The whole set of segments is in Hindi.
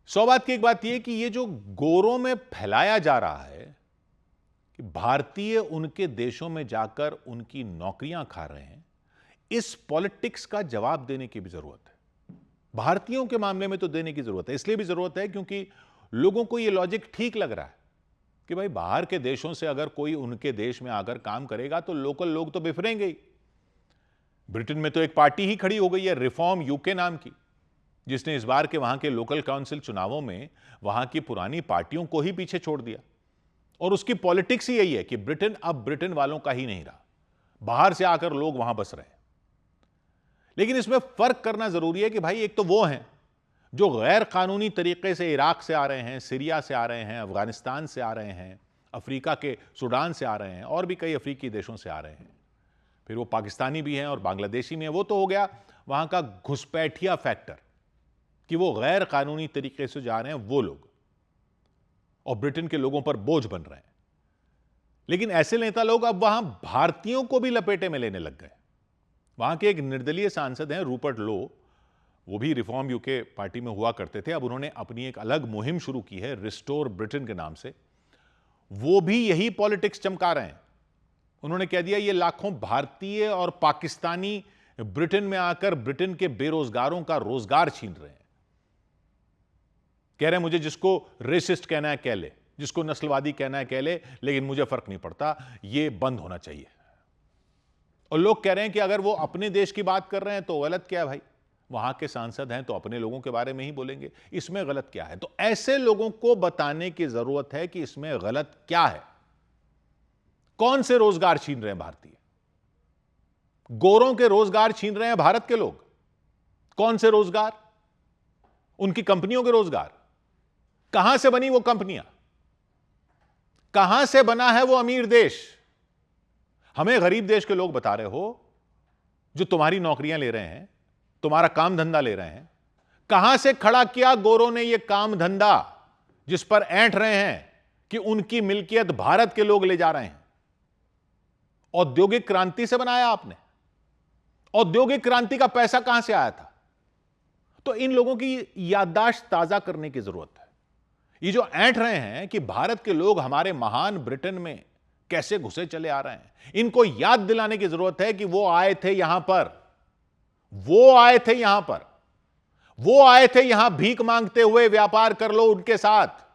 सौ बात की एक बात यह कि ये जो गोरों में फैलाया जा रहा है कि भारतीय उनके देशों में जाकर उनकी नौकरियां खा रहे हैं, इस पॉलिटिक्स का जवाब देने की भी जरूरत है। भारतीयों के मामले में तो देने की जरूरत है, इसलिए भी जरूरत है क्योंकि लोगों को यह लॉजिक ठीक लग रहा है कि भाई बाहर के देशों से अगर कोई उनके देश में आकर काम करेगा तो लोकल लोग तो बिफरेंगे ही। ब्रिटेन में तो एक पार्टी ही खड़ी हो गई है, रिफॉर्म यूके नाम की, जिसने इस बार के वहां के लोकल काउंसिल चुनावों में वहां की पुरानी पार्टियों को ही पीछे छोड़ दिया। और उसकी पॉलिटिक्स ही यही है कि ब्रिटेन अब ब्रिटेन वालों का ही नहीं रहा, बाहर से आकर लोग वहां बस रहे हैं। लेकिन इसमें फर्क करना जरूरी है कि भाई एक तो वो हैं जो गैर कानूनी तरीके से इराक से आ रहे हैं, सीरिया से आ रहे हैं, अफगानिस्तान से आ रहे हैं, अफ्रीका के सूडान से आ रहे हैं और भी कई अफ्रीकी देशों से आ रहे हैं। फिर वो पाकिस्तानी भी हैं और बांग्लादेशी में हैं। वो तो हो गया वहां का घुसपैठिया फैक्टर कि वो गैर कानूनी तरीके से जा रहे हैं वो लोग, और ब्रिटेन के लोगों पर बोझ बन रहे हैं। लेकिन ऐसे नेता लोग अब वहां भारतीयों को भी लपेटे में लेने लग गए। वहां के एक निर्दलीय सांसद हैं रूपर्ट लो, वो भी रिफॉर्म यूके पार्टी में हुआ करते थे। अब उन्होंने अपनी एक अलग मुहिम शुरू की है रिस्टोर ब्रिटेन के नाम से। वो भी यही पॉलिटिक्स चमका रहे हैं। उन्होंने कह दिया ये लाखों भारतीय और पाकिस्तानी ब्रिटेन में आकर ब्रिटेन के बेरोजगारों का रोजगार छीन रहे हैं। कह रहे हैं मुझे जिसको रेसिस्ट कहना है कह ले, जिसको नस्लवादी कहना है कह ले, लेकिन मुझे फर्क नहीं पड़ता, ये बंद होना चाहिए। और लोग कह रहे हैं कि अगर वो अपने देश की बात कर रहे हैं तो गलत क्या है भाई, वहां के सांसद हैं तो अपने लोगों के बारे में ही बोलेंगे, इसमें गलत क्या है। तो ऐसे लोगों को बताने की जरूरत है कि इसमें गलत क्या है। कौन से रोजगार छीन रहे हैं भारतीय? गोरों के रोजगार छीन रहे हैं भारत के लोग। कौन से रोजगार? उनकी कंपनियों के रोजगार। कहां से बनी वो कंपनियां? कहां से बना है वो अमीर देश? हमें गरीब देश के लोग बता रहे हो जो तुम्हारी नौकरियां ले रहे हैं, तुम्हारा काम धंधा ले रहे हैं। कहां से खड़ा किया गोरों ने ये काम धंधा जिस पर ऐंठ रहे हैं कि उनकी मिल्कियत भारत के लोग ले जा रहे हैं? औद्योगिक क्रांति से बनाया आपने। औद्योगिक क्रांति का पैसा कहां से आया था? तो इन लोगों की याददाश्त ताजा करने की जरूरत है। ये जो ऐंठ रहे हैं कि भारत के लोग हमारे महान ब्रिटेन में कैसे घुसे चले आ रहे हैं, इनको याद दिलाने की जरूरत है कि वो आए थे यहां पर, वो आए थे यहां पर, वो आए थे यहां भीख मांगते हुए, व्यापार कर लो उनके साथ।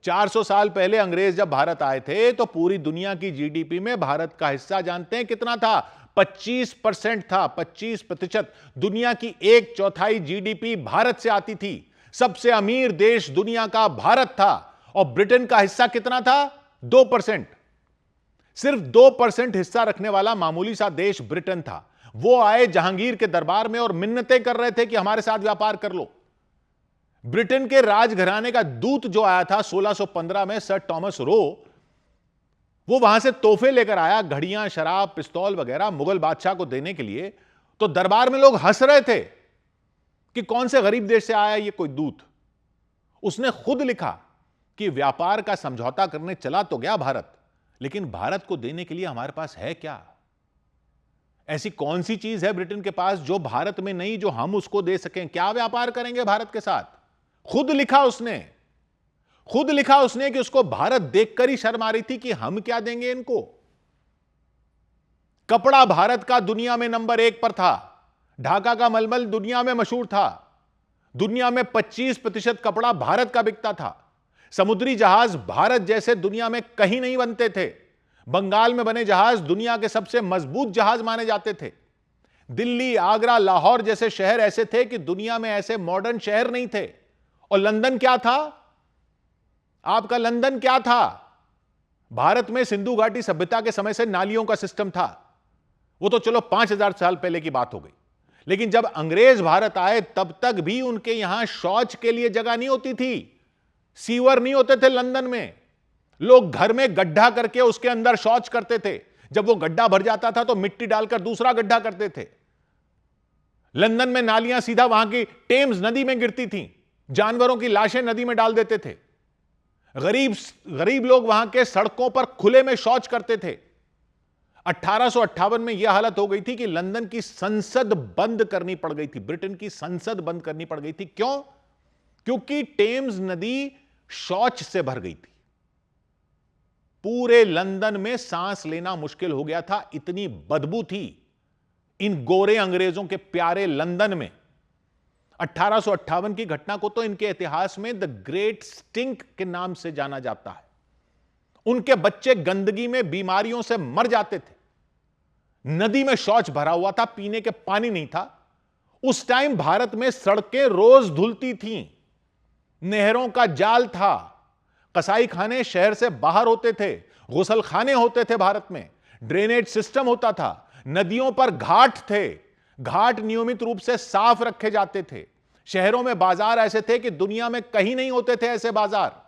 400 साल पहले अंग्रेज जब भारत आए थे तो पूरी दुनिया की जीडीपी में भारत का हिस्सा जानते हैं कितना था? 25% था। 25%। दुनिया की 1/4 जीडीपी भारत से आती थी। सबसे अमीर देश दुनिया का भारत था। और ब्रिटेन का हिस्सा कितना था? 2%। सिर्फ 2% हिस्सा रखने वाला मामूली सा देश ब्रिटेन था। वो आए जहांगीर के दरबार में और मिन्नतें कर रहे थे कि हमारे साथ व्यापार कर लो। ब्रिटेन के राजघराने का दूत जो आया था 1615 में, सर टॉमस रो, वो वहां से तोहफे लेकर आया, घड़ियां, शराब, पिस्तौल वगैरह मुगल बादशाह को देने के लिए। तो दरबार में लोग हंस रहे थे कि कौन से गरीब देश से आया ये कोई दूत। उसने खुद लिखा कि व्यापार का समझौता करने चला तो गया भारत, लेकिन भारत को देने के लिए हमारे पास है क्या? ऐसी कौन सी चीज है ब्रिटेन के पास जो भारत में नहीं, जो हम उसको दे सकें? क्या व्यापार करेंगे भारत के साथ? खुद लिखा उसने, खुद लिखा उसने कि उसको भारत देखकर ही शर्म आ रही थी कि हम क्या देंगे इनको। कपड़ा भारत का दुनिया में नंबर 1 पर था। ढाका का मलमल दुनिया में मशहूर था। दुनिया में 25% कपड़ा भारत का बिकता था। समुद्री जहाज भारत जैसे दुनिया में कहीं नहीं बनते थे। बंगाल में बने जहाज दुनिया के सबसे मजबूत जहाज माने जाते थे। दिल्ली, आगरा, लाहौर जैसे शहर ऐसे थे कि दुनिया में ऐसे मॉडर्न शहर नहीं थे। और लंदन क्या था? आपका लंदन क्या था? भारत में सिंधु घाटी सभ्यता के समय से नालियों का सिस्टम था। वो तो चलो 5000 साल पहले की बात हो गई। लेकिन जब अंग्रेज भारत आए तब तक भी उनके यहां शौच के लिए जगह नहीं होती थी। सीवर नहीं होते थे लंदन में। लोग घर में गड्ढा करके उसके अंदर शौच करते थे। जब वो गड्ढा भर जाता था तो मिट्टी डालकर दूसरा गड्ढा करते थे। लंदन में नालियां सीधा वहां की टेम्स नदी में गिरती थीं। जानवरों की लाशें नदी में डाल देते थे। गरीब लोग वहां के सड़कों पर खुले में शौच करते थे। 1858 में यह हालत हो गई थी कि लंदन की संसद बंद करनी पड़ गई थी। ब्रिटेन की संसद बंद करनी पड़ गई थी। क्यों? क्योंकि टेम्स नदी शौच से भर गई थी। पूरे लंदन में सांस लेना मुश्किल हो गया था, इतनी बदबू थी इन गोरे अंग्रेजों के प्यारे लंदन में। 1858 की घटना को तो इनके इतिहास में द ग्रेट स्टिंक के नाम से जाना जाता है। उनके बच्चे गंदगी में बीमारियों से मर जाते थे। नदी में शौच भरा हुआ था, पीने के पानी नहीं था। उस टाइम भारत में सड़कें रोज धुलती थीं, नहरों का जाल था, कसाई खाने शहर से बाहर होते थे, गुसल खाने होते थे भारत में, ड्रेनेज सिस्टम होता था, नदियों पर घाट थे, घाट नियमित रूप से साफ रखे जाते थे। शहरों में बाजार ऐसे थे कि दुनिया में कहीं नहीं होते थे ऐसे बाजार।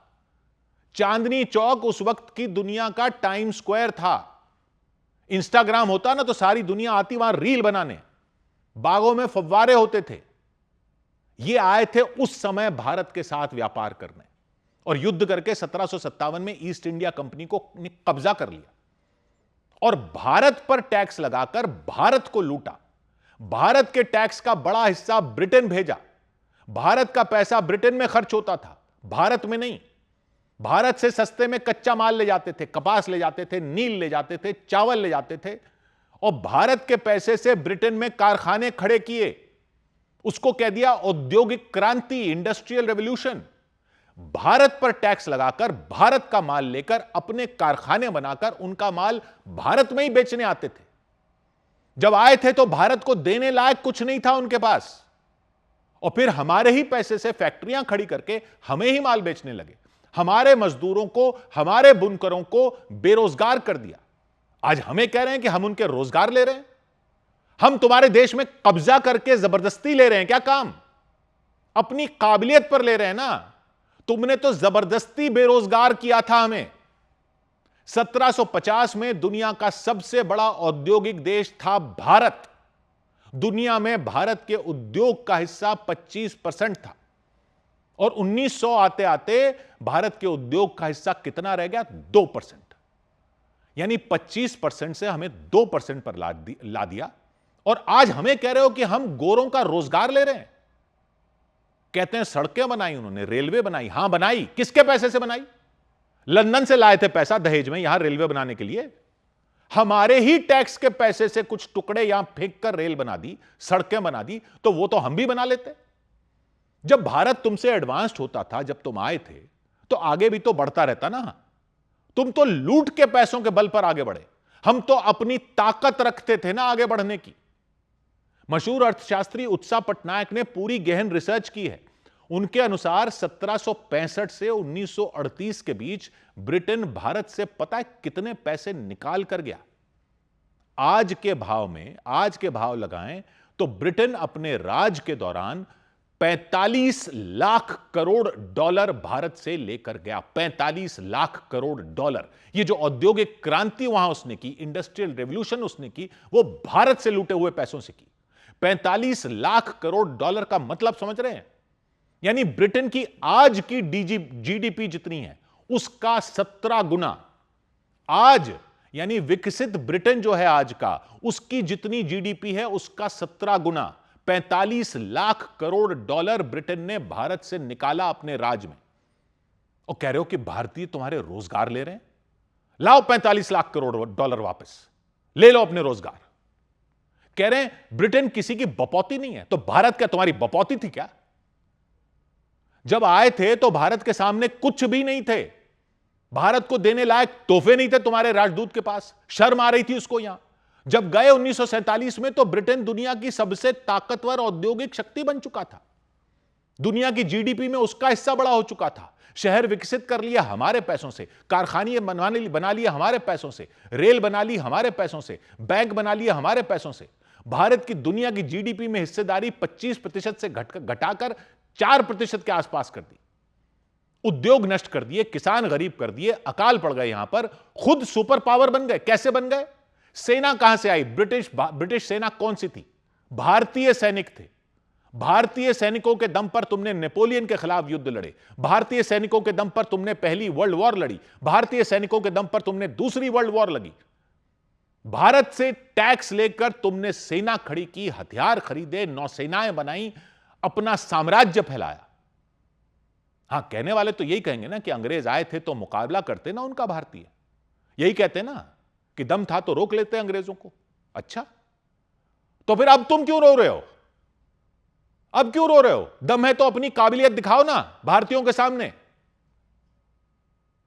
चांदनी चौक उस वक्त की दुनिया का टाइम स्क्वायर था। इंस्टाग्राम होता ना तो सारी दुनिया आती वहां रील बनाने। बागों में फव्वारे होते थे। ये आए थे उस समय भारत के साथ व्यापार करने और युद्ध करके 1757 में ईस्ट इंडिया कंपनी को कब्जा कर लिया और भारत पर टैक्स लगाकर भारत को लूटा। भारत के टैक्स का बड़ा हिस्सा ब्रिटेन भेजा। भारत का पैसा ब्रिटेन में खर्च होता था, भारत में नहीं। भारत से सस्ते में कच्चा माल ले जाते थे, कपास ले जाते थे, नील ले जाते थे, चावल ले जाते थे और भारत के पैसे से ब्रिटेन में कारखाने खड़े किए। उसको कह दिया औद्योगिक क्रांति, इंडस्ट्रियल रेवोल्यूशन। भारत पर टैक्स लगाकर भारत का माल लेकर अपने कारखाने बनाकर उनका माल भारत में ही बेचने आते थे। जब आए थे तो भारत को देने लायक कुछ नहीं था उनके पास और फिर हमारे ही पैसे से फैक्ट्रियां खड़ी करके हमें ही माल बेचने लगे। हमारे मजदूरों को, हमारे बुनकरों को बेरोजगार कर दिया। आज हमें कह रहे हैं कि हम उनके रोजगार ले रहे हैं। हम तुम्हारे देश में कब्जा करके जबरदस्ती ले रहे हैं क्या काम? अपनी काबिलियत पर ले रहे हैं ना। तुमने तो जबरदस्ती बेरोजगार किया था हमें। 1750 में दुनिया का सबसे बड़ा औद्योगिक देश था भारत। दुनिया में भारत के उद्योग का हिस्सा 25% था और 1900 आते आते भारत के उद्योग का हिस्सा कितना रह गया? 2%। यानी 25% से हमें 2% पर ला दिया और आज हमें कह रहे हो कि हम गोरों का रोजगार ले रहे हैं। कहते हैं सड़कें बनाई उन्होंने, रेलवे बनाई। हां बनाई, किसके पैसे से बनाई? लंदन से लाए थे पैसा दहेज में यहां रेलवे बनाने के लिए। हमारे ही टैक्स के पैसे से कुछ टुकड़े यहां फेंक कर रेल बना दी, सड़कें बना दी, तो वो तो हम भी बना लेते। जब भारत तुमसे एडवांस्ड होता था, जब तुम आए थे, तो आगे भी तो बढ़ता रहता ना। तुम तो लूट के पैसों के बल पर आगे बढ़े, हम तो अपनी ताकत रखते थे ना आगे बढ़ने की। मशहूर अर्थशास्त्री उत्सा पटनायक ने पूरी गहन रिसर्च की है। उनके अनुसार 1765 से 1938 के बीच ब्रिटेन भारत से पता है कितने पैसे निकाल कर गया। आज के भाव में, आज के भाव लगाएं तो ब्रिटेन अपने राज के दौरान 45 लाख करोड़ डॉलर भारत से लेकर गया। 45 लाख करोड़ डॉलर। ये जो औद्योगिक क्रांति वहां उसने की, इंडस्ट्रियल रेवोल्यूशन उसने की, वो भारत से लूटे हुए पैसों से की। 45 लाख करोड़ डॉलर का मतलब समझ रहे हैं? यानी ब्रिटेन की आज की जीडीपी जितनी है उसका 17 गुना। आज यानी विकसित ब्रिटेन जो है आज का, उसकी जितनी जीडीपी है उसका 17 गुना। 45 लाख करोड़ डॉलर ब्रिटेन ने भारत से निकाला अपने राज में और कह रहे हो कि भारतीय तुम्हारे रोजगार ले रहे हैं। लाओ 45 लाख करोड़ डॉलर वापस ले लो अपने रोजगार। कह रहे हैं ब्रिटेन किसी की बपौती नहीं है, तो भारत क्या तुम्हारी बपौती थी क्या? जब आए थे तो भारत के सामने कुछ भी नहीं थे। भारत को देने लायक तोहफे नहीं थे तुम्हारे राजदूत के पास। शर्म आ रही थी उसको। यहां जब गए 1947 में तो ब्रिटेन दुनिया की सबसे ताकतवर औद्योगिक शक्ति बन चुका था। दुनिया की जीडीपी में उसका हिस्सा बड़ा हो चुका था। शहर विकसित कर लिया हमारे पैसों से, कारखाने बना लिए हमारे पैसों से, रेल बना ली हमारे पैसों से, बैंक बना लिया हमारे पैसों से। भारत की दुनिया की जीडीपी में हिस्सेदारी 25% से घटाकर 4% के आसपास कर दी। उद्योग नष्ट कर दिए, किसान गरीब कर दिए, अकाल पड़ गए। यहां पर खुद सुपर पावर बन गए। कैसे बन गए? सेना कहां से आई? ब्रिटिश सेना कौन सी थी? भारतीय सैनिक थे। भारतीय सैनिकों के दम पर तुमने नेपोलियन के खिलाफ युद्ध लड़े। भारतीय सैनिकों के दम पर तुमने पहली वर्ल्ड वॉर लड़ी। भारतीय सैनिकों के दम पर तुमने दूसरी वर्ल्ड वॉर लगी। भारत से टैक्स लेकर तुमने सेना खड़ी की, हथियार खरीदे, नौसेनाएं बनाई, अपना साम्राज्य फैलाया। हां, कहने वाले तो यही कहेंगे ना कि अंग्रेज आए थे तो मुकाबला करते ना उनका भारतीय, यही कहते ना कि दम था तो रोक लेते अंग्रेजों को। अच्छा, तो फिर अब तुम क्यों रो रहे हो? अब क्यों रो रहे हो? दम है तो अपनी काबिलियत दिखाओ ना भारतीयों के सामने।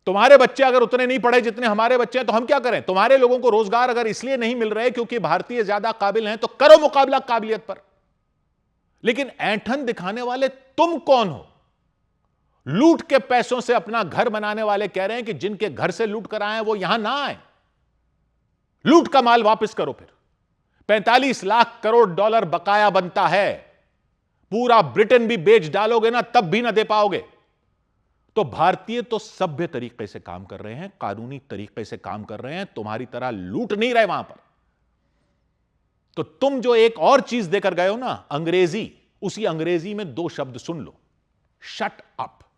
तुम्हारे बच्चे अगर उतने नहीं पढ़े जितने हमारे बच्चे हैं तो हम क्या करें? तुम्हारे लोगों को रोजगार अगर इसलिए नहीं मिल रहे क्योंकि भारतीय ज्यादा काबिल हैं, तो करो मुकाबला काबिलियत पर। लेकिन ऐंठन दिखाने वाले तुम कौन हो? लूट के पैसों से अपना घर बनाने वाले कह रहे हैं कि जिनके घर से लूट कर आए हैं वो यहां ना आए, लूट का माल वापस करो। फिर 45 लाख करोड़ डॉलर बकाया बनता है, पूरा ब्रिटेन भी बेच डालोगे ना तब भी ना दे पाओगे। तो भारतीय तो सभ्य तरीके से काम कर रहे हैं, कानूनी तरीके से काम कर रहे हैं, तुम्हारी तरह लूट नहीं रहे वहां पर। तो तुम जो एक और चीज देकर गए हो ना, अंग्रेजी, उसी अंग्रेजी में 2 शब्द सुन लो, शट अप।